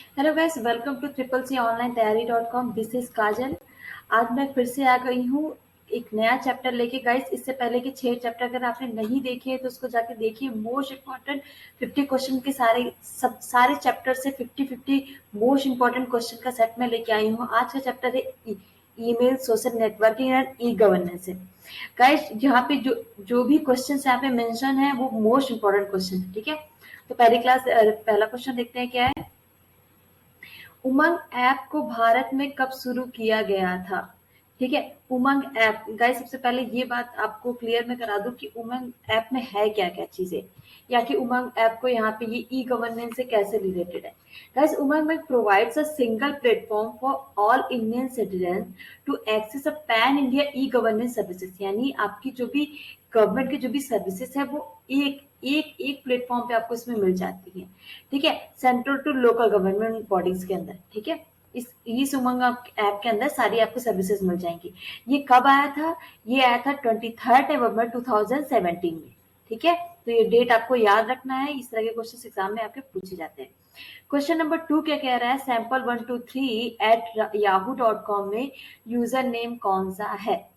Hello guys, welcome to triple C online तैयारी .com। This is Kajal. आज मैं फिर से आ गई हूँ एक नया चैप्टर लेके। गाइस, इससे पहले के 6 चैप्टर अगर आपने नहीं देखे हैं तो उसको जाके देखिए। मोस्ट इम्पॉर्टेंट 50 क्वेश्चन के सारे चैप्टर से 50-50 मोस्ट इम्पॉर्टेंट क्वेश्चन का सेट में लेके आई हूँ। आज का चैप्टर है email, social networking and e governance है। गाइस, यहाँ पे जो भी क्वेश्चन यहाँ पे मेंशन है वो मोस्ट इम्पॉर्टेंट क्वेश्चन है। ठीक है, तो पहला क्वेश्चन देखते हैं क्या है। उमंग ऐप को भारत में कब शुरू किया गया था? ठीक है, उमंग ऐप। गाइस, सबसे पहले ये बात आपको क्लियर मैं करा दूं कि उमंग ऐप में है क्या क्या चीजें, या कि उमंग ऐप को यहाँ पे ये ई गवर्नेंस से कैसे रिलेटेड है। गाइस, उमंग में provides a single platform for all Indian citizen to access a pan India e governance services. यानी आपकी जो भी गवर्नमेंट की जो भी सर्विसेज है वो एक एक एक प्लेटफॉर्म पे आपको इसमें मिल जाती है। ठीक है, central to local government bodies के अंदर। ठीक है, इस उमंग ऐप के अंदर सारी आपको सर्विसेज मिल जाएंगी। ये कब आया था? ये आया था 23 नवंबर 2017 में। ठीक है, तो ये डेट आपको याद रखना है। इस तरह के क्वेश्चन एग्जाम में आपके पूछे जाते हैं। क्वेश्चन नंबर 2 क्या कह रहा है? sample123@yahoo.com में यूजर नेम कौन सा है?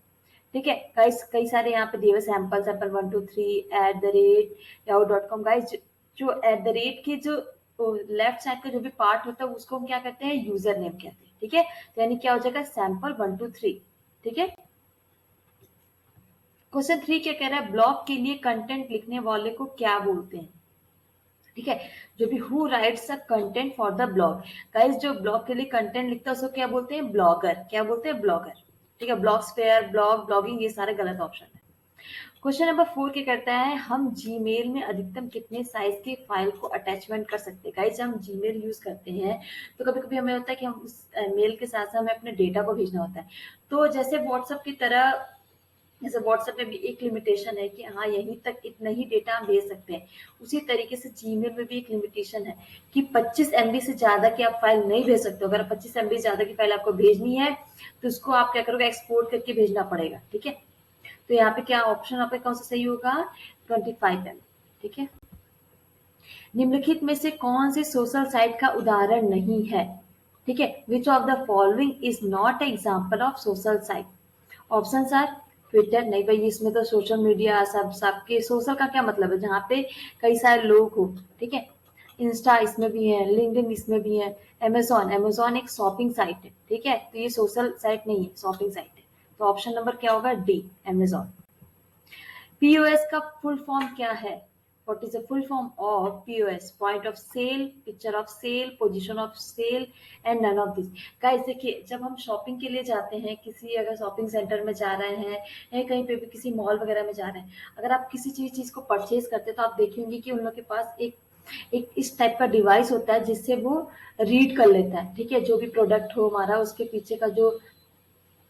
ठीक है गाइस, कई सारे यहाँ पे दिए हुए sample123@yahoo.com। गाइस, जो एट द रेट के जो लेफ्ट साइड का जो भी पार्ट होता है उसको हम क्या कहते हैं? यूजर नेम कहते हैं। ठीक है, तो यानी क्या हो जाएगा? sample123। ठीक है, क्वेश्चन 3 क्या कह रहा है? ब्लॉग के लिए कंटेंट लिखने वाले को क्या बोलते हैं? ठीक है, जो भी who rights a content for the blog. Guys, जो ब्लॉग के लिए कंटेंट लिखता है उसको क्या बोलते हैं? ब्लॉगर। क्या बोलते हैं? ब्लॉगर। ठीक है, ब्लॉगस्फेयर, ब्लॉग, ब्लॉगिंग, ये सारे गलत ऑप्शन है। क्वेश्चन नंबर 4 क्या करता है? हम जीमेल में अधिकतम कितने साइज की फाइल को अटैचमेंट कर सकते हैं? गाइस, जब हम जीमेल यूज करते हैं तो कभी कभी हमें होता है कि हम उस मेल के साथ साथ हमें अपने डेटा को भेजना होता है। तो जैसे व्हाट्सएप की तरह, जैसे व्हाट्सएप में भी एक लिमिटेशन है कि हाँ, यहीं तक इतना ही डेटा हम भेज सकते हैं, उसी तरीके से जीमेल में भी एक लिमिटेशन है कि 25 MB से ज्यादा की आप फाइल नहीं भेज सकते हो। अगर 25 MB से ज्यादा की फाइल आपको भेजनी है तो उसको आप क्या करोगे? एक्सपोर्ट करके भेजना पड़ेगा। ठीक है, तो यहाँ पे क्या ऑप्शन आपका कौन सा सही होगा? 25 MB। ठीक है, निम्नलिखित में से कौन सी सोशल साइट का उदाहरण नहीं है? ठीक है, which of the following is not example of social site? Option are Twitter. नहीं भाई, इसमें तो सोशल मीडिया सब सबके सोशल का क्या मतलब है? जहाँ पे कई सारे लोग हो। ठीक है, इंस्टा इसमें भी है, लिंक्डइन इसमें भी है, अमेजोन, अमेजोन एक शॉपिंग साइट है। ठीक है, तो ये सोशल साइट नहीं है, शॉपिंग साइट है। तो ऑप्शन नंबर क्या होगा? D, Amazon. पीओएस का फुल फॉर्म क्या है? What is the full form of POS? Point of sale, picture of sale, position of sale and none of this. Guys, देखिए, जब हम शॉपिंग के लिए जाते हैं, किसी अगर शॉपिंग सेंटर में जा रहे हैं या कहीं पे भी किसी मॉल वगैरह में जा रहे हैं, अगर आप किसी चीज को परचेज करते हैं तो आप देखेंगे कि उन लोग के पास एक एक इस टाइप का डिवाइस होता है जिससे वो रीड कर लेता है। ठीक है, जो भी प्रोडक्ट हो हमारा, उसके पीछे का जो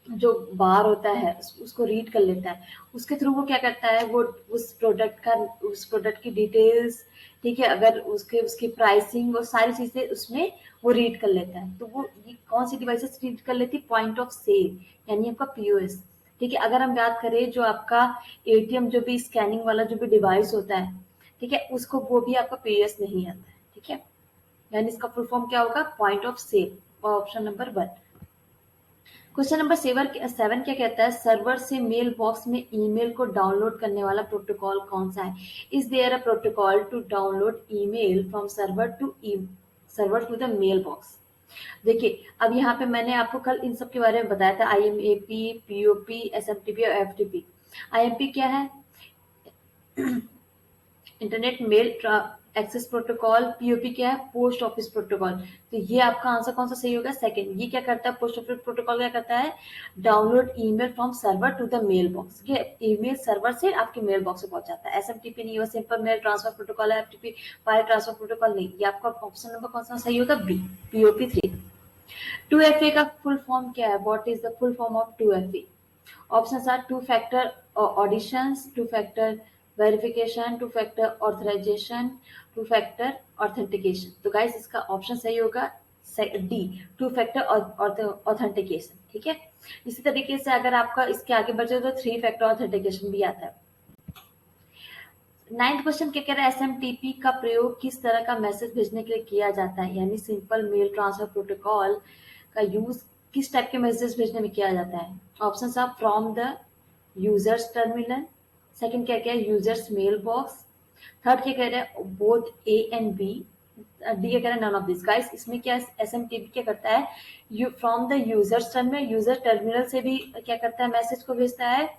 जो बार होता है उसको रीड कर लेता है। उसके थ्रू वो क्या करता है? वो उस प्रोडक्ट की डिटेल्स, ठीक है, अगर उसके उसकी प्राइसिंग और सारी चीजें उसमें वो रीड कर लेता है। तो वो ये कौन सी डिवाइसेस रीड कर लेती है? पॉइंट ऑफ सेल, यानी आपका पीओएस। ठीक है, अगर हम बात करें जो आपका एटीएम, जो भी स्कैनिंग वाला जो भी डिवाइस होता है, ठीक है, उसको वो भी आपका पीओएस नहीं आता है। ठीक है, यानी इसका फुल फॉर्म क्या होगा? Point of sale. Option number 1। Question number 7 क्या कहता है? सर्वर से मेल बॉक्स में ईमेल को डाउनलोड करने वाला प्रोटोकॉल कौन सा है? Is there a protocol to download email from server to the mail box? देखिए, अब यहाँ पे मैंने आपको कल इन सब के बारे में बताया था, IMAP, POP, SMTP और FTP। IMP क्या है? Internet mail access protocol. POP क्या है? Post office protocol. तो ये आपका आंसर कौन सा सही होगा? सेकंड। ये क्या करता है? पोस्ट ऑफिस प्रोटोकॉल क्या करता है? Download email from server to the mail box. ये ईमेल सर्वर से आपके मेल बॉक्स में पहुंच जाता है। एसएमटीपी नहीं, वो सिंपल मेल ट्रांसफर प्रोटोकॉल है। एफटीपी फाइल ट्रांसफर प्रोटोकॉल नहीं। ये आपका ऑप्शन नंबर कौन सा सही होगा? B, POP 3। 2FA का फुल फॉर्म क्या है? What is the full form of 2FA? Options are two-factor auditions, two-factor verification, two-factor authorization, two-factor authentication। तो गाइस, इसका ऑप्शन सही होगा डी, टू फैक्टर ऑथेंटिकेशन। ठीक है, इसी तरीके से अगर आपका इसके आगे बढ़ जाए तो 3 फैक्टर ऑथेंटिकेशन भी आता है। नाइन्थ क्वेश्चन क्या कह रहा है, एसएमटीपी का प्रयोग किस तरह का मैसेज भेजने के लिए किया जाता है, यानी सिंपल मेल ट्रांसफर प्रोटोकॉल का यूज किस टाइप के मैसेज भेजने में किया जाता है। ऑप्शन आप from the users terminal, second क्या क्या है यूजर्स मेल बॉक्स, थर्ड क्या कह रहा है both A and B, D क्या कह रहा है नन ऑफ दिस। गाइस इसमें क्या एसएमटीपी क्या करता है, you from the users terminal, user terminal से भी क्या करता है मैसेज को भेजता है,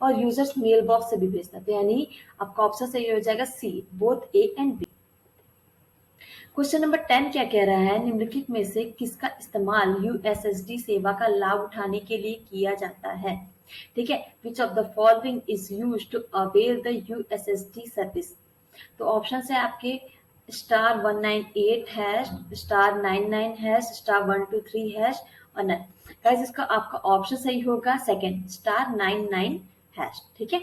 और यूजर्स मेल बॉक्स से भी भेजता है। तो यानी आपका ऑप्शन सही हो जाएगा C, both A and B. Question number 10 क्या कह रहा है, निम्नलिखित में से किसका इस्तेमाल यूएसएसडी सेवा का लाभ उठाने के लिए किया जाता है। ठीक है, which of the following is use to avail the USSD service. तो ऑप्शन है आपके star 198 hash, star 99 hash, star 123 hash और नन। गाइस इसका आपका ऑप्शन सही होगा सेकंड, स्टार 99 हैश। ठीक है,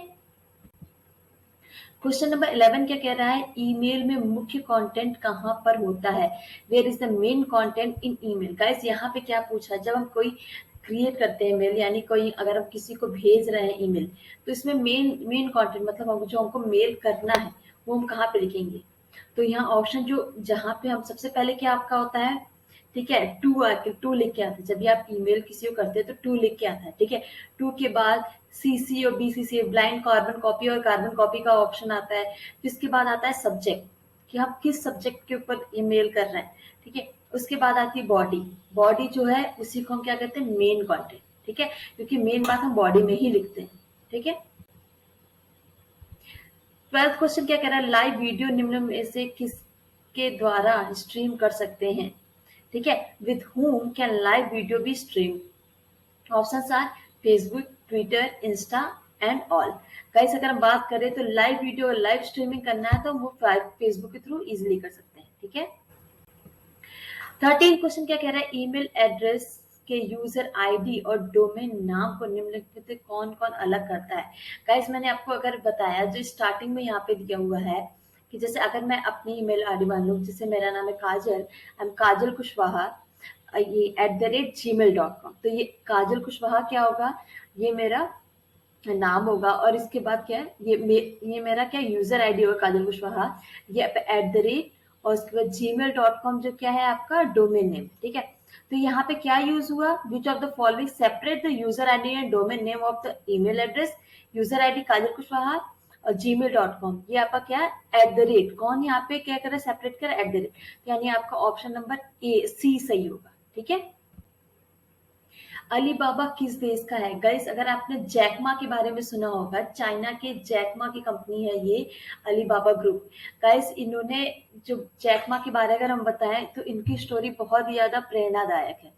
क्वेश्चन नंबर 11 क्या कह रहा है, ईमेल में मुख्य कंटेंट कहाँ पर होता है, where is the main content in email. Guys यहाँ पे क्या पूछा है, जब हम कोई क्रिएट करते हैं मेल, यानी कोई अगर हम किसी को भेज रहे हैं ईमेल, तो इसमें मेन कंटेंट मतलब जो हमको मेल करना है वो हम कहाँ पे लिखेंगे। तो यहाँ ऑप्शन जो जहाँ पे हम सबसे पहले क्या आपका होता है, ठीक है, टू आके टू लिख के आता है, जब भी आप ईमेल किसी को करते हैं तो टू लिख के आता है। ठीक है, टू के बाद सीसी और बीसीसी ब्लाइंड कार्बन कॉपी और कार्बन कॉपी का ऑप्शन आता है। फिर इसके बाद आता है सब्जेक्ट कि हम किस सब्जेक्ट के ऊपर ईमेल कर रहे हैं। ठीक है, उसके बाद आती है बॉडी, बॉडी जो है उसी को हम क्या कहते हैं मेन कंटेंट। ठीक है, क्योंकि मेन बात हम बॉडी में ही लिखते हैं। ठीक है, 12th क्वेश्चन क्या कह रहा है, लाइव वीडियो निम्न में से किसके द्वारा स्ट्रीम कर सकते हैं। ठीक है, with whom can live video be stream. Options are Facebook, Twitter, Insta and all. Guys अगर हम बात करें तो लाइव वीडियो और लाइव स्ट्रीमिंग करना है तो वो फेसबुक के थ्रू इजिली कर सकते हैं। ठीक है, 13 क्वेश्चन क्या कह रहा है, ईमेल एड्रेस के यूजर आईडी और डोमेन नाम को निम्नलिखित में कौन कौन अलग करता है। गाइस मैंने आपको अगर बताया जो स्टार्टिंग में यहाँ पे दिया हुआ है कि जैसे अगर मैं अपनी ईमेल आईडी मान लूँ, जैसे मेरा नाम है काजल, आई एम काजल कुशवाहा, ये @gmail.com, तो ये काजल कुशवाहा क्या होगा, ये मेरा नाम होगा, और इसके बाद क्या है ये मेरा क्या यूजर आईडी होगा काजल कुशवाहा, ये @ और उसके बाद gmail.com जो क्या है आपका डोमेन नेम। ठीक है, तो यहाँ पे क्या यूज हुआ, which of the following separate the user ID and domain name of the email address, user ID Kajal Kushwaha और gmail.com, ये आपका क्या है कौन यहाँ पे क्या करे सेपरेट करे यानी आपका ऑप्शन नंबर ए सी सही होगा। ठीक है, अलीबाबा किस देश का है। गाइस अगर आपने जैकमा के बारे में सुना होगा, चाइना के जैकमा की कंपनी है ये अलीबाबा ग्रुप। गाइस इन्होंने जो जैकमा के बारे अगर हम बताएं तो इनकी स्टोरी बहुत ही ज्यादा प्रेरणादायक है।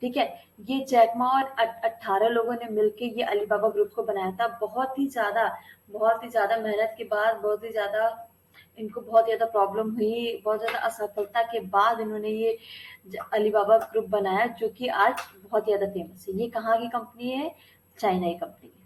ठीक है, ये जैकमा और 18 लोगों ने मिलकर ये अलीबाबा ग्रुप को बनाया था। बहुत ही ज्यादा मेहनत के बाद, बहुत ही ज्यादा इनको बहुत ज़्यादा प्रॉब्लम हुई, बहुत ज़्यादा असफलता के बाद इन्होंने ये अलीबाबा ग्रुप बनाया जो कि आज बहुत ज़्यादा फेमस है। ये कहाँ की कंपनी है, चाइना की कंपनी है।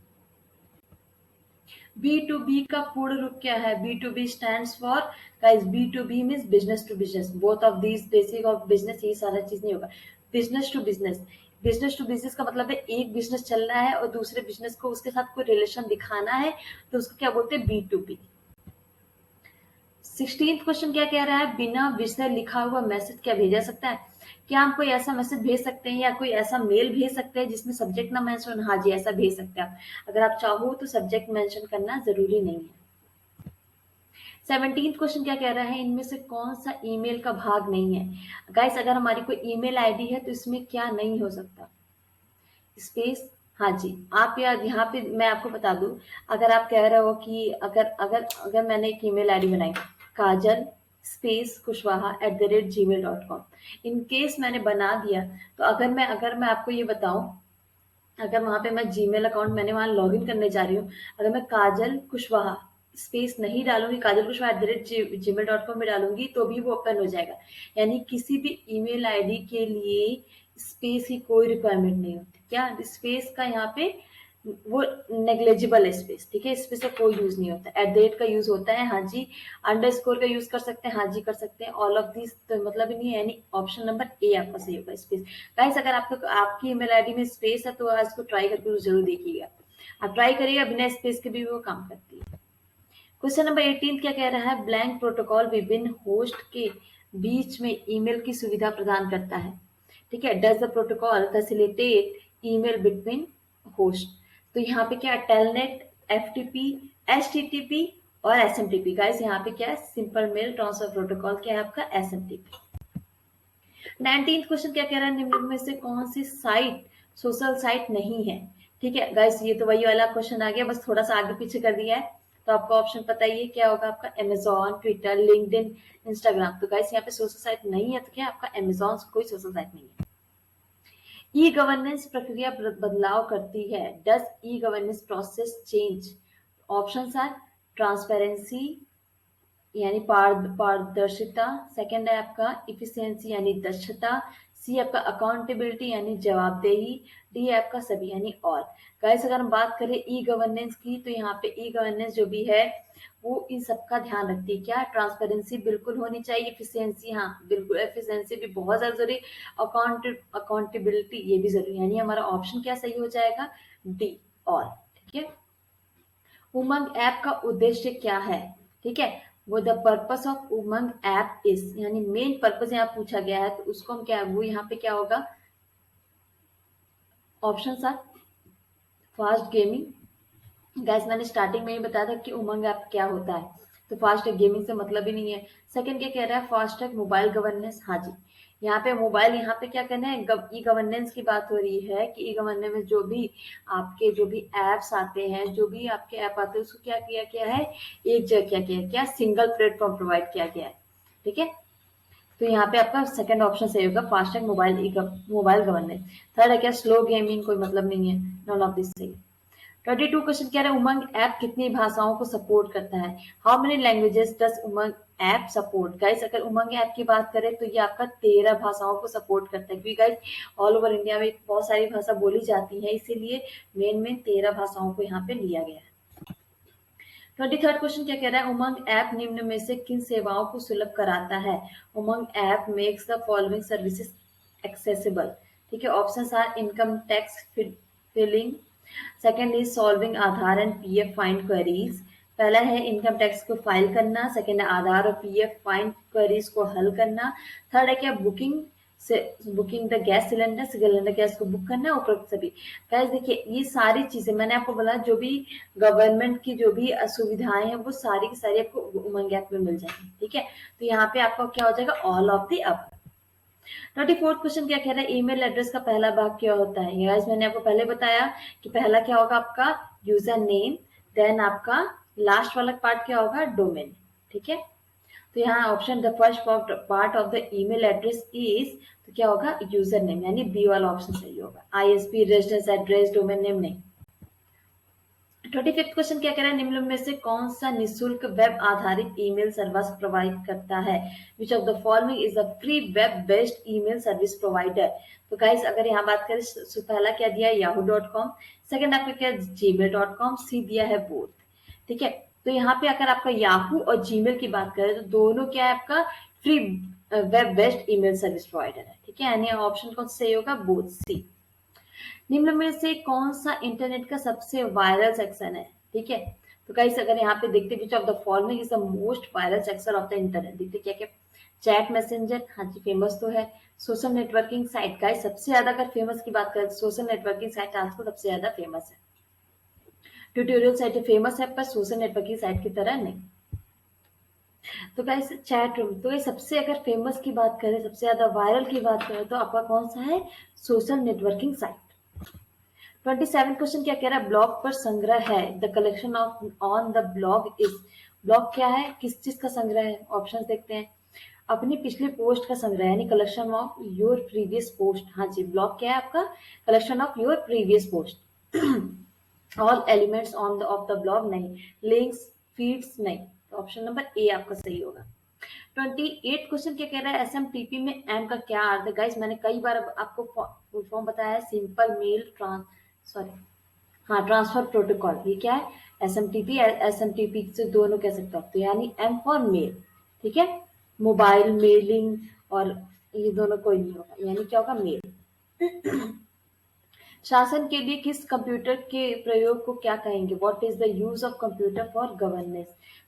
B2B का पूर्ण रूप क्या है, B2B stands for, guys B2B means business to business, both of these basic of business, ये सारा चीज नहीं होगा। Business to business, business to business का मतलब है एक बिजनेस चल रहा है और दूसरे बिजनेस को उसके साथ कोई रिलेशन दिखाना है, तो उसको क्या बोलते हैं B2B। 16th क्वेश्चन क्या कह रहा है, बिना विषय लिखा हुआ मैसेज क्या भेजा सकता है। क्या हम कोई ऐसा मैसेज भेज सकते हैं या कोई ऐसा मेल भेज सकते हैं जिसमें सब्जेक्ट ना मेंशन। हाँ जी, ऐसा भेज सकते हैं आप, अगर आप चाहो तो सब्जेक्ट मेंशन करना जरूरी नहीं है। 17th क्वेश्चन क्या कह रहा है, इनमें से कौन सा ईमेल का भाग नहीं है। गाइस अगर हमारी कोई ईमेल आईडी है तो इसमें क्या नहीं हो सकता, स्पेस। हाँ जी, आप यार यहाँ पे मैं आपको बता दूं, अगर आप कह रहे हो कि अगर अगर अगर मैंने एक ईमेल आईडी बनाई Kajal space Kushwaha @gmail.com, in case मैंने बना दिया, तो अगर मैं आपको ये बताऊं, अगर वहां पे मैं जीमेल अकाउंट मैंने वहां लॉग इन करने जा रही हूँ, अगर मैं काजल कुशवाहा स्पेस नहीं डालूंगी, काजल कुशवाहा @gmail.com में डालूंगी तो भी वो ओपन हो जाएगा। यानी किसी भी ईमेल आईडी के लिए स्पेस की कोई रिक्वायरमेंट नहीं होती। क्या स्पेस का यहाँ पे वो नेग्लेजिबल है स्पेस। ठीक है, स्पेस का कोई यूज नहीं होता। @ का यूज होता है, हाँ जी। अंडरस्कोर का यूज कर सकते हैं, हाँ जी कर सकते हैं। ऑल ऑफ दिस तो मतलब ही नहीं है, यानी ऑप्शन नंबर ए आपका सही होगा, स्पेस। गाइस अगर आपकी ईमेल आईडी में स्पेस है तो आज को ट्राई करके जरूर देखिएगा, आप ट्राई करिएगा, बिना स्पेस के भी वो काम करती है। क्वेश्चन नंबर 18 क्या कह रहा है? ब्लैंक प्रोटोकॉल विभिन्न होस्ट के बीच में ईमेल की सुविधा प्रदान करता है। ठीक है, does the protocol facilitate email between host? तो यहाँ पे क्या, टेलनेट, एफटीपी, एचटीटीपी और एसएमटीपी। गाइस यहाँ पे क्या है? सिंपल मेल ट्रांसफर प्रोटोकॉल क्या है आपका? एसएमटीपी। 19th क्वेश्चन क्या कह रहा है? निम्न में से कौन सी साइट सोशल साइट नहीं है? ठीक है गाइस, ये तो वही वाला क्वेश्चन आ गया, बस थोड़ा सा आगे पीछे कर दिया है। तो आपको ऑप्शन पता ही है क्या होगा आपका? Amazon, Twitter, LinkedIn, Instagram. तो गाइस यहाँ पे सोशल साइट नहीं है, तो क्या आपका? अमेजॉन कोई सोशल साइट नहीं है। ई गवर्नेंस प्रक्रिया बदलाव करती है। Does e governance process change? Option are transparency यानी पारदर्शिता, सेकंड है आपका इफिशियंसी यानी दक्षता, सी आपका अकाउंटेबिलिटी यानी जवाबदेही, डी है आपका सभी यानी ऑल। गाइस अगर हम बात करें ई गवर्नेंस की, तो यहाँ पे ई गवर्नेंस जो भी है वो इन सबका ध्यान रखती है। क्या? ट्रांसपेरेंसी बिल्कुल होनी चाहिए, इफिशियंसी हाँ बिल्कुल, एफिशिएंसी भी बहुत ज्यादा जरूरी, अकाउंटेबिलिटी ये भी जरूरी, यानी हमारा ऑप्शन क्या सही हो जाएगा? D, all. ठीक है, उमंग ऐप का उद्देश्य क्या है? ठीक है, वो the purpose of Umang app is, यानी मेन पर्पस यहाँ पूछा गया है, तो उसको हम क्या, वो यहाँ पे क्या होगा? Option are fast gaming. Guys मैंने स्टार्टिंग में ही बताया था कि उमंग ऐप क्या होता है, तो फास्ट गेमिंग से मतलब ही नहीं है। सेकंड क्या कह रहा है? Fast track mobile governance. हाँ जी, यहाँ पे मोबाइल, यहाँ पे क्या कहना है? ई गवर्नेंस की बात हो रही है कि ई गवर्नेंस में जो भी आपके जो भी एप्स आते हैं, जो भी आपके ऐप आते हैं, उसको क्या किया गया है? एक जगह क्या किया क्या? सिंगल प्लेटफॉर्म प्रोवाइड किया गया है। ठीक है, तो यहाँ पे आपका सेकंड ऑप्शन सही होगा, फास्टैग मोबाइल गवर्नेंस। थर्ड है क्या? स्लो गेमिंग, कोई मतलब नहीं है, नॉन ऑफ दिस सही। 22 क्वेश्चन कह रहा है उमंग ऐप कितनी भाषाओं को सपोर्ट करता है? How many languages does Umang app support? Guys अगर उमंग ऐप की बात करें तो ये आपका 13 भाषाओं को सपोर्ट करता है, क्योंकि गाइस ऑल ओवर इंडिया में बहुत सारी भाषा बोली जाती है, इसीलिए मेन 13 भाषाओं को यहाँ पे लिया गया है। 23rd क्वेश्चन क्या कह रहा है? उमंग ऐप निम्न में से किन सेवाओं को सुलभ कराता है? Umang app makes the following services accessible. ठीक है, options are income tax filing, second is solving Aadhaar and PF find queries. पहला है इनकम टैक्स को फाइल करना, सेकंड है आधार और पीएफ फाइंड क्वेरीज को हल करना, थर्ड है क्या? Booking the gas cylinder gas को बुक करना, उपरोक्त सभी। गैस देखिए, ये सारी चीजें मैंने आपको बोला, जो भी गवर्नमेंट की जो भी सुविधाएं हैं वो सारी की सारी आपको उमंग ऐप में मिल जाएगी। ठीक है, तो यहाँ पे आपका क्या हो जाएगा? ऑल ऑफ द अब। 24th क्वेश्चन क्या कह रहा है? ईमेल एड्रेस का पहला भाग क्या होता है? गाइस मैंने आपको पहले बताया कि पहला क्या होगा आपका? यूजर नेम, देन आपका लास्ट वाला पार्ट क्या होगा? डोमेन। ठीक है, तो यहाँ option the first part of the email address is, तो क्या होगा? यूजर नेम, यानी बी वाला ऑप्शन सही होगा। ISP, residence address, domain name नहीं। 25th क्वेश्चन क्या कह रहा है? निम्न में से कौन सा निःशुल्क वेब आधारित ईमेल सर्विस प्रोवाइड करता है? Which of the following is a free web based email service provider? तो गाइस अगर यहाँ बात करें, पहला क्या दिया है? yahoo.com, सेकंड आपका क्या? gmail.com, सी दिया है बोथ। ठीक है, तो यहाँ पे अगर आपका याहू और जीमेल की बात करें तो दोनों क्या है आपका? Free web based email service provider है। ठीक है, यानी ऑप्शन कौन सा सही होगा? बोथ, सी। निम्न में से कौन सा इंटरनेट का सबसे वायरल सेक्शन है? ठीक है, तो गाइस अगर यहाँ पे देखते विच of the following is the most viral section of the internet? देखते क्या क्या? चैट मैसेंजर, हाँ जी फेमस तो है। सोशल नेटवर्किंग साइट, गाइस सबसे ज्यादा अगर फेमस की बात करें, सोशल नेटवर्किंग साइट आजकल सबसे ज्यादा फेमस है। ट्यूटोरियल साइट फेमस है पर सोशल नेटवर्किंग साइट की तरह नहीं। तो गाइस चैट रूम, तो ये सबसे अगर फेमस की बात करें, सबसे ज्यादा वायरल की बात करें, तो आपका कौन सा है? Social networking site. 27 क्वेश्चन क्या कह रहा है? ब्लॉग पर संग्रह है, the collection of on the blog is. Blog क्या है? किस चीज का संग्रह है? ऑप्शन देखते हैं। अपनी पिछली पोस्ट का संग्रह, यानी collection of your previous post. हाँ जी, ब्लॉग क्या है आपका? Collection of your previous post. All elements on the of the blog नहीं, लिंक्स, फीड्स नहीं, तो ऑप्शन नंबर ए आपका सही होगा। 28 क्वेश्चन क्या कह रहा है? एसएमटीपी में एम का क्या अर्थ है? गाइस मैंने कई बार आपको फुल फॉर्म बताया है, सिंपल मेल ट्रांसफर प्रोटोकॉल। ये क्या है? एसएमटीपी, एसएमटीपी से दोनों कह सकते हो, तो यानी एम फॉर मेल। ठीक है, मोबाइल मेलिंग और ये दोनों कोई नहीं होगा, यानी क्या होगा? मेल। शासन के लिए किस कंप्यूटर के प्रयोग को क्या कहेंगे? What is the use of computer for governance?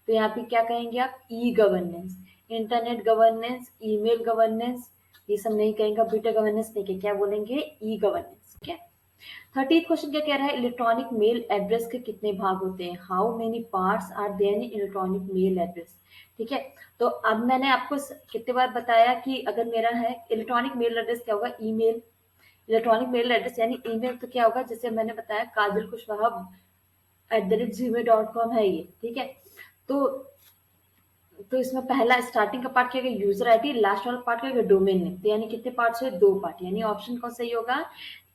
तो यहाँ पे क्या कहेंगे आप? E governance, internet governance, email governance, ये सब नहीं कहेंगे। कंप्यूटर गवर्नेंस नहीं कहेंगे, क्या बोलेंगे? E governance. ठीक है। 30th क्वेश्चन क्या कह रहा है? इलेक्ट्रॉनिक मेल एड्रेस के कितने भाग होते हैं? How many parts are there in electronic mail address? ठीक है। तो अब मैंने आपको कितने बार बताया कि अगर मेरा है इलेक्ट्रॉनिक मेल एड्रेस क्या होगा? ईमेल। इलेक्ट्रॉनिक मेल एड्रेस यानी ईमेल तो क्या होगा? जैसे मैंने बताया काजल कुशवाहा @gmail.com है ये। ठीक है। तो इसमें पहला स्टार्टिंग का पार्ट क्या होगा? User ID. लास्ट वाला पार्ट क्या होगा? Domain name. तो यानी कितने पार्ट्स हुए? 2 पार्ट। यानी ऑप्शन कौन सही होगा?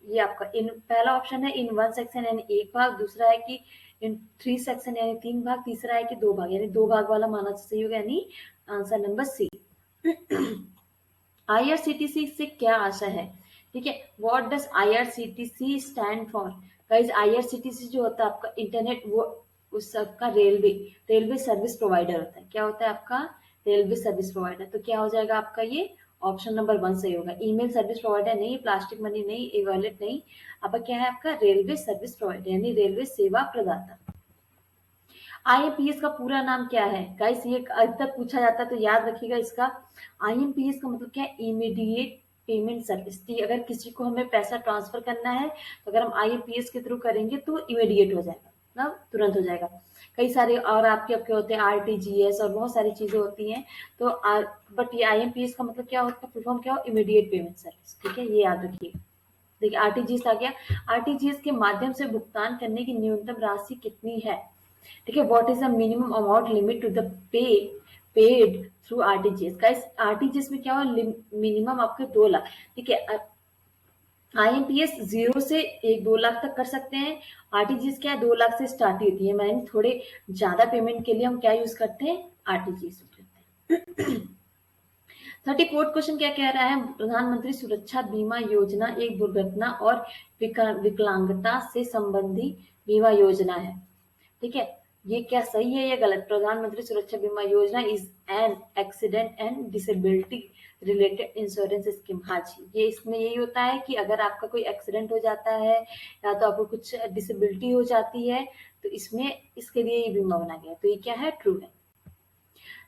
ये आपका इन पहला ऑप्शन है इन 1 सेक्शन यानी 1 भाग, दूसरा है कि इन 3 सेक्शन यानी 3 भाग, तीसरा है कि 2 भाग यानी 2 भाग वाला माना सही होगा, यानी आंसर नंबर सी। आईआरसीटीसी से क्या आशा है? ठीक है। What does IRCTC stand for? Guys IRCTC जो होता है आपका इंटरनेट, वो उस सबका रेलवे सर्विस प्रोवाइडर होता है। क्या होता है आपका? Railway service provider. तो क्या हो जाएगा आपका? ये ऑप्शन नंबर 1 सही होगा। ईमेल सर्विस प्रोवाइडर नहीं, प्लास्टिक मनी नहीं, ई वॉलेट नहीं। अब क्या है आपका? रेलवे सर्विस प्रोवाइडर यानी रेलवे सेवा प्रदाता। आईएमपीएस का पूरा नाम क्या है? गाइस ये अक्सर पूछा जाता है तो याद रखिएगा इसका। आईएमपीएस का मतलब क्या है? Immediate payment service. अगर किसी को हमें पैसा ट्रांसफर करना है तो अगर हम आईएमपीएस के थ्रू करेंगे तो इमीडिएट हो जाएगा ना, तुरंत हो जाएगा। कई सारे और आपके आपके होते हैं आरटीजीएस और बहुत सारी चीजें होती हैं। तो बट ये आईएमपीएस का मतलब क्या होता है? फुल फॉर्म क्या हो? Immediate payment service. ठीक है, ये याद रखिए। देखिए आरटीजीएस आ गया। आरटीजीएस के माध्यम से भुगतान करने की न्यूनतम राशि कितनी है? ठीक है। What is the minimum amount limit to the paid through RTGS? Guys RTGS में क्या हो? मिनिमम आपके 2 लाख। ठीक है। आईएमपीएस 0 से 1-2 लाख तक कर सकते हैं। आरटीजीएस क्या है? 2 लाख से स्टार्ट होती है। मैंने थोड़े ज्यादा पेमेंट के लिए हम क्या यूज करते हैं? आरटीजीएस करते हैं। 34th क्वेश्चन क्या कह रहा है? प्रधानमंत्री सुरक्षा बीमा योजना एक दुर्घटना और विकलांगता से संबंधी बीमा योजना है। ठीक है। ये क्या सही है या गलत? प्रधानमंत्री सुरक्षा बीमा योजना is an accident and disability related insurance scheme. हाँ जी, ये इसमें यही होता है कि अगर आपका कोई एक्सीडेंट हो जाता है या तो आपको कुछ डिसेबिलिटी हो जाती है तो इसमें इसके लिए ये बीमा बना गया है। तो ये क्या है? ट्रू है।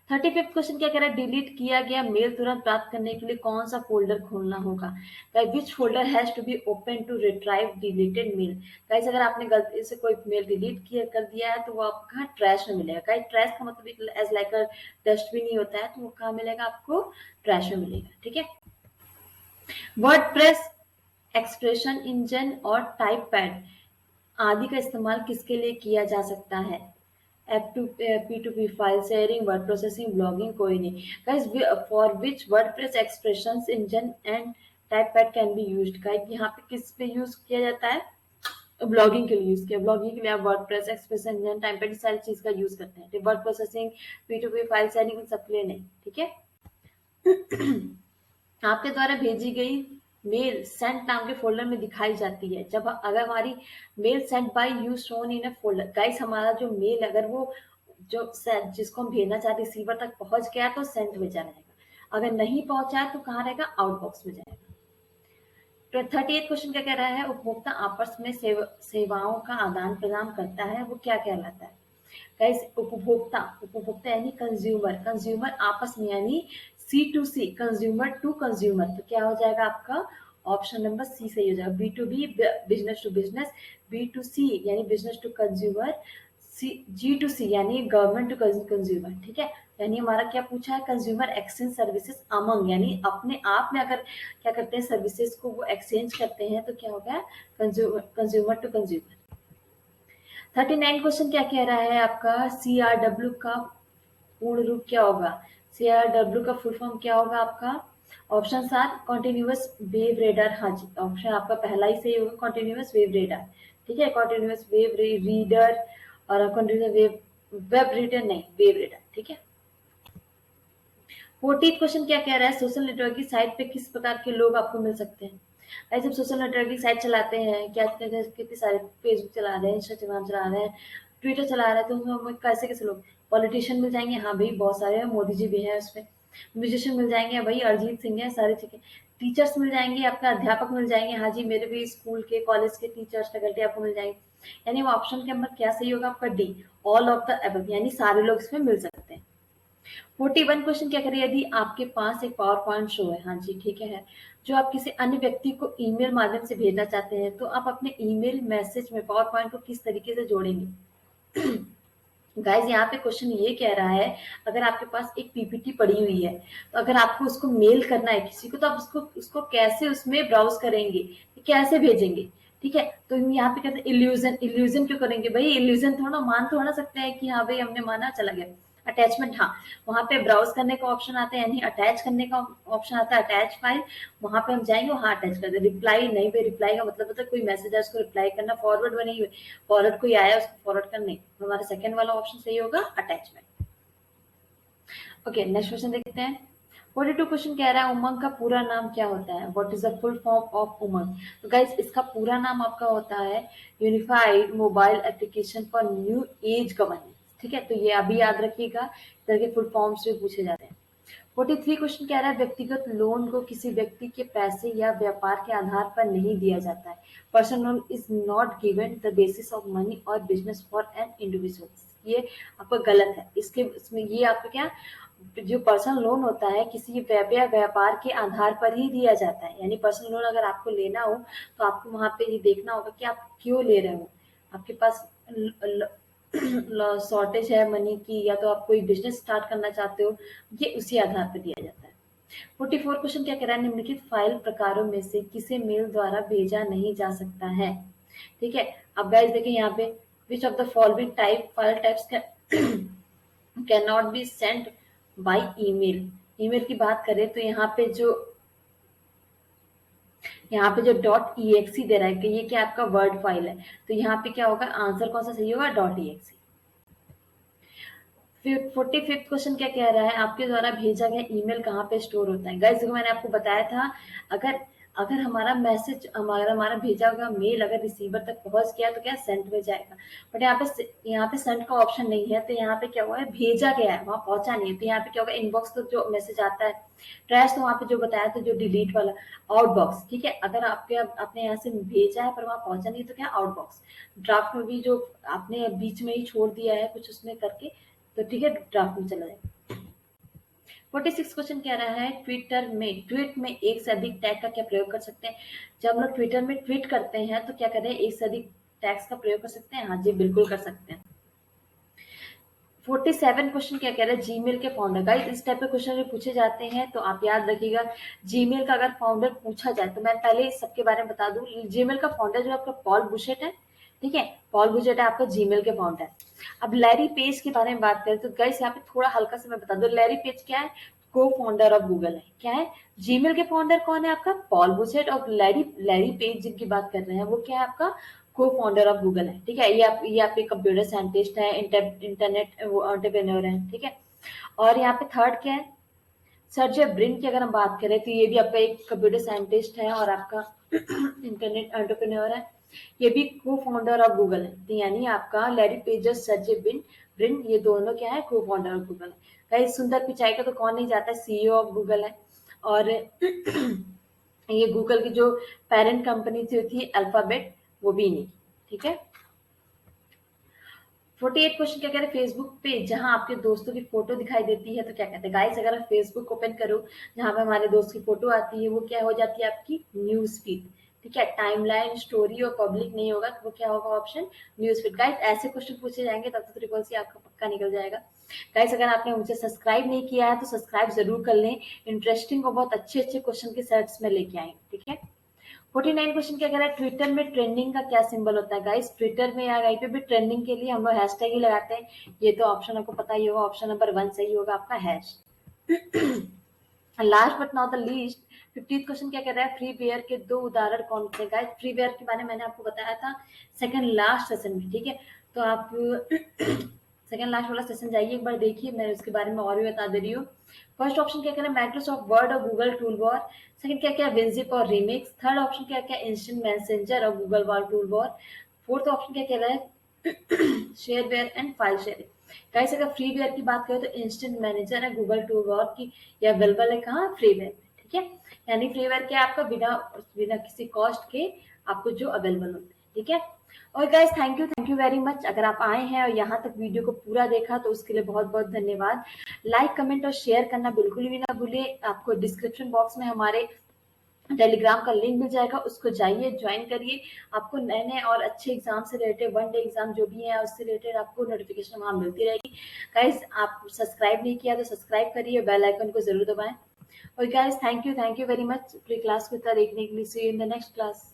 35th क्वेश्चन क्या कह रहा है? डिलीट किया गया मेल तुरंत प्राप्त करने के लिए कौन सा फोल्डर खोलना होगा? Which folder has to be open to retrieve deleted mail? Guys अगर आपने गलती से कोई मेल डिलीट किया कर दिया है तो वो आपको कहाँ? ट्रैश में मिलेगा। गाइस ट्रैश का मतलब एज लाइक अ डस्टबिन ही होता है, तो वो कहाँ मिलेगा आपको? ट्रैश में मिलेगा। ठीक है। वर्डप्रेस एक्सप्रेशन इंजन और टाइप पैड आदि का इस्तेमाल किसके लिए किया जा सकता है? P2P file sharing, word processing, blogging, कोई नहीं। Guys for which WordPress expressions engine and type pad can be used? Guys यहाँ पे किस पे यूज किया जाता है? ब्लॉगिंग के लिए यूज किया। ब्लॉगिंग के लिए आप WordPress expression engine type pad सारी चीज का यूज करते हैं। Word processing, P2P file sharing सबके लिए नहीं। ठीक है। आपके द्वारा भेजी गई मेल सेंट नाम के फोल्डर में दिखाई जाती है जब अगर हमारी mail sent by you shown in a folder. Guys हमारा जो मेल अगर वो जो जिसको हम भेजना चाहते रिसीवर तक पहुंच गया तो सेंट में जाएगा, अगर नहीं पहुंचा तो कहाँ रहेगा? आउटबॉक्स में जाएगा। तो 38 क्वेश्चन क्या कह रहा है? उपभोक्ता आपस में सेवाओं का आदान प्रदान करता है, वो क्या कहलाता है? गाइस उपभोक्ता यानी कंज्यूमर आपस में यानी C2C, कंज्यूमर टू कंज्यूमर। तो क्या हो जाएगा आपका? ऑप्शन नंबर सी सही हो जाएगा। B2B business to business, B2C यानी बिजनेस टू कंज्यूमर, G2C यानी गवर्नमेंट टू कंज्यूमर। ठीक है। यानी हमारा क्या पूछा है? कंज्यूमर एक्सचेंज सर्विसेज अमंग, यानी अपने आप में अगर क्या करते हैं सर्विसेज को वो एक्सचेंज करते हैं तो क्या होगा? Consumer to consumer. 39 क्वेश्चन क्या कह रहा है आपका? CRW का पूर्ण रूप क्या होगा? CRW का फुल फॉर्म क्या होगा आपका? Option are continuous wave radar. हाँ जी, ऑप्शन आपका पहला ही सही होगा, कॉन्टिन्यूअस वेव रेडार। ठीक है। कॉन्टिन्यूअस वेव रीडर और कॉन्टिन्यूअस वेब रीडर नहीं, वेव रेडार। ठीक है। 40th क्वेश्चन क्या कह रहा है? सोशल नेटवर्किंग साइट पे किस प्रकार के लोग आपको मिल सकते हैं? ऐसे जब सोशल नेटवर्किंग साइट चलाते हैं, क्या कहते हैं, कितने सारे फेसबुक चला रहे हैं, इंस्टाग्राम चला रहे हैं, ट्विटर चला रहे हैं, तो उसमें कैसे कैसे लोग? पॉलिटिशियन मिल जाएंगे। हाँ भाई बहुत सारे हैं, मोदी जी भी हैं उसमें। म्यूजिशियन मिल जाएंगे, वही अरिजीत सिंह है, सारी चीजें। टीचर्स मिल जाएंगे, आपका अध्यापक मिल जाएंगे, हाँ जी मेरे भी स्कूल के कॉलेज के टीचर्स फैकल्टी आपको मिल जाएंगे। यानी वो ऑप्शन के अंदर क्या सही होगा आपका D, all of the above, यानी सारे लोग इसमें मिल सकते हैं। 41 क्वेश्चन क्या करें, यदि आपके पास एक पावर पॉइंट शो है, हाँ जी ठीक है, जो आप किसी अन्य व्यक्ति को ईमेल माध्यम से भेजना चाहते हैं, तो आप अपने ईमेल मैसेज में पावर पॉइंट को किस तरीके से जोड़ेंगे। गाइज यहाँ पे क्वेश्चन ये कह रहा है, अगर आपके पास एक पीपीटी पड़ी हुई है, तो अगर आपको उसको मेल करना है किसी को, तो आप उसको उसको कैसे उसमें ब्राउज करेंगे, कैसे भेजेंगे। ठीक है, तो यहाँ पे कहते हैं इल्यूजन, इल्यूजन क्यों करेंगे भाई, इल्यूजन थोड़ा मान थोड़ा सकते हैं कि हाँ भाई हमने माना चला गया। अटैचमेंट, हाँ वहां पे ब्राउज करने का ऑप्शन आता है, यानी अटैच करने का ऑप्शन आता है, अटैच फाइल, वहां पे हम जाएंगे वहां अटैच कर दे। रिप्लाई नहीं भाई, रिप्लाई का मतलब होता है कोई मैसेज है उसको रिप्लाई करना, फॉरवर्ड में नहीं, फॉरवर्ड कोई आया उसको फॉरवर्ड करने, हमारा सेकंड वाला ऑप्शन सही होगा अटैचमेंट। ओके नेक्स्ट क्वेश्चन देखते हैं। 42 क्वेश्चन कह रहा है उमंग का पूरा नाम क्या होता है, what is the full form of Umang. तो गाइस इसका पूरा नाम आपका होता है unified mobile application for new age governance. ठीक है, तो ये अभी याद रखिएगा, इस तरह के फुल फॉर्म्स भी पूछे जाते हैं। 43 क्वेश्चन कह रहा है व्यक्तिगत लोन को किसी व्यक्ति के पैसे या व्यापार के आधार पर नहीं दिया जाता है। Personal loan is not given the basis of money और बिजनेस फॉर एन इंडिविजुअल। ये आपका गलत है, इसमें ये आपका क्या, जो पर्सनल लोन होता है किसी व्यापार के आधार पर ही दिया जाता है। यानी पर्सनल लोन अगर आपको लेना हो तो आपको वहां पे ये देखना होगा कि आप क्यों ले रहे हो, आपके पास शॉर्टेज है मनी की, या तो आप कोई बिजनेस स्टार्ट करना चाहते हो, ये उसी आधार पर दिया जाता है। 44 क्वेश्चन क्या कह रहा है, निम्नलिखित फाइल प्रकारों में से किसे मेल द्वारा भेजा नहीं जा सकता है। ठीक है, अब गाइस देखिए यहाँ पे विच of the following type file types can not be sent by email. Email की बात करें तो यहाँ पे जो डॉट ई दे रहा है कि ये क्या आपका वर्ड फाइल है, तो यहाँ पे क्या होगा आंसर कौन सा सही होगा, डॉट ई। 45th क्वेश्चन क्या कह रहा है, आपके द्वारा भेजा गया ईमेल कहाँ पे स्टोर होता है। गाइस देखो मैंने आपको बताया था, अगर अगर हमारा मैसेज हमारा भेजा हुआ मेल अगर रिसीवर तक पहुंच गया तो क्या सेंट में जाएगा। बट यहाँ पे सेंट का ऑप्शन नहीं है, तो यहाँ पे क्या हुआ है भेजा गया है, वहां पहुंचा नहीं है, तो यहाँ पे क्या होगा इनबॉक्स तो जो मैसेज आता है, ट्रैश तो वहां पे जो बताया था जो डिलीट वाला आउटबॉक्स। ठीक है, अगर आपने यहाँ से भेजा है पर वहां पहुंचा नहीं तो क्या आउटबॉक्स। ड्राफ्ट में भी जो आपने बीच में ही छोड़ दिया है कुछ उसमें करके, तो ठीक है ड्राफ्ट में चला जाए। 46 क्वेश्चन कह रहा है ट्वीट में एक से अधिक टैग का क्या प्रयोग कर सकते हैं। जब हम लोग ट्विटर में ट्वीट करते हैं तो क्या करें, एक से अधिक टैग्स का प्रयोग कर सकते हैं, हाँ जी बिल्कुल कर सकते हैं। 47 क्वेश्चन क्या कह रहा है, जीमेल के फाउंडर। गाइस इस टाइप के क्वेश्चन जो पूछे जाते हैं तो आप याद रखिएगा, जीमेल का अगर फाउंडर पूछा जाए तो मैं पहले सबके बारे में बता दूं, जीमेल का फाउंडर जो आपका पॉल बुशेट है। ठीक है, पॉल बुशेट है आपका जीमेल के फाउंडर। अब लैरी पेज के बारे में बात करें तो गाइस यहाँ पे थोड़ा हल्का सा मैं बता दूं, लैरी पेज क्या है, को फाउंडर ऑफ गूगल है। क्या है, जीमेल के फाउंडर कौन है आपका पॉल बुशेट, और लैरी पेज जिनकी बात कर रहे हैं वो क्या है आपका को फाउंडर ऑफ गूगल है। ठीक है, ये आपके कंप्यूटर साइंटिस्ट है, इंटरनेट एंटरप्रेन्योर है। ठीक है, और यहाँ पे थर्ड क्या है, सर्जे ब्रिन की अगर हम बात करें तो ये भी आपका एक कंप्यूटर साइंटिस्ट है और आपका इंटरनेट एंटरप्रेन्योर है, ये भी को फाउंडर ऑफ गूगल है। तो यानी आपका लैरी पेजर सर्जे ब्रिन ये दोनों क्या है को फाउंडर ऑफ गूगल है। कहीं सुंदर पिचाई का तो कौन नहीं जाता है, सीईओ ऑफ गूगल है। और ये गूगल की जो पेरेंट कंपनी थी अल्फाबेट, वो भी नहीं। ठीक है, 48 क्वेश्चन क्या कह रहे हैं, फेसबुक पे जहां आपके दोस्तों की फोटो दिखाई देती है तो क्या कहते हैं। गाइस अगर आप फेसबुक ओपन करो जहां पे हमारे दोस्त की फोटो आती है वो क्या हो जाती है आपकी न्यूज फीड। ठीक है, टाइमलाइन स्टोरी और पब्लिक नहीं होगा तो वो क्या होगा ऑप्शन न्यूज फीड। गाइस ऐसे क्वेश्चन पूछे जाएंगे तब तो ट्रिपल सी आपका पक्का निकल जाएगा। गाइस अगर आपने मुझे सब्सक्राइब नहीं किया है तो सब्सक्राइब जरूर कर लें, इंटरेस्टिंग और बहुत अच्छे अच्छे क्वेश्चन के सेट्स में लेके आएंगे। ठीक है, 49 क्वेश्चन क्या कह रहा है, ट्विटर में ट्रेंडिंग का क्या सिंबल होता है। गाइस ट्विटर में या कहीं पे भी ट्रेंडिंग के लिए हम लोग हैशटैग ही लगाते हैं, ये तो ऑप्शन आपको पता ही होगा, ऑप्शन नंबर 1 सही होगा आपका hash. Last but not the least 50th question क्या कह रहा है, फ्री वेयर के दो उदाहरण कौन से। गाइस फ्री वेयर के बारे में मैंने आपको बताया था सेकंड लास्ट सेशन में। ठीक है, तो आप सेकंड लास्ट वाला सेशन जाइए एक बार देखिए, मैं उसके बारे में और भी बता दे रही हूँ। फर्स्ट ऑप्शन क्या कह रहा है, माइक्रोसॉफ्ट वर्ड और गूगल टूल बार। सेकंड क्या क्या विनजिप और रीमिक्स। थर्ड ऑप्शन क्या क्या इंस्टेंट मैसेंजर और गूगल बार टूल बार। फोर्थ ऑप्शन क्या कह रहा है, shareware and file sharing. Guys अगर फ्रीवेयर की बात करें तो इंस्टेंट मैनेजर है गूगल टू वर्क की, या अवेलेबल है कहाँ, फ्रीवेयर में, ठीक है। यानी फ्रीवेयर क्या है, आपका बिना बिना किसी कॉस्ट के आपको जो अवेलेबल होते हैं, ठीक है। और guys thank you very much, अगर आप आए हैं और यहाँ तक वीडियो को पूरा देखा तो उसके लिए बहुत बहुत धन्यवाद। लाइक कमेंट और शेयर करना बिल्कुल भी ना भूलिए। आपको डिस्क्रिप्शन बॉक्स में हमारे टेलीग्राम का लिंक मिल जाएगा, उसको जाइए ज्वाइन करिए। आपको नए नए और अच्छे एग्जाम से रिलेटेड, वन डे एग्जाम जो भी है उससे रिलेटेड आपको नोटिफिकेशन वहां मिलती रहेगी। गाइस आप सब्सक्राइब नहीं किया तो सब्सक्राइब करिए, बेल आइकन को जरूर दबाएं। और guys thank you very much पूरी क्लास को इतना देखने के लिए। See you in the next class.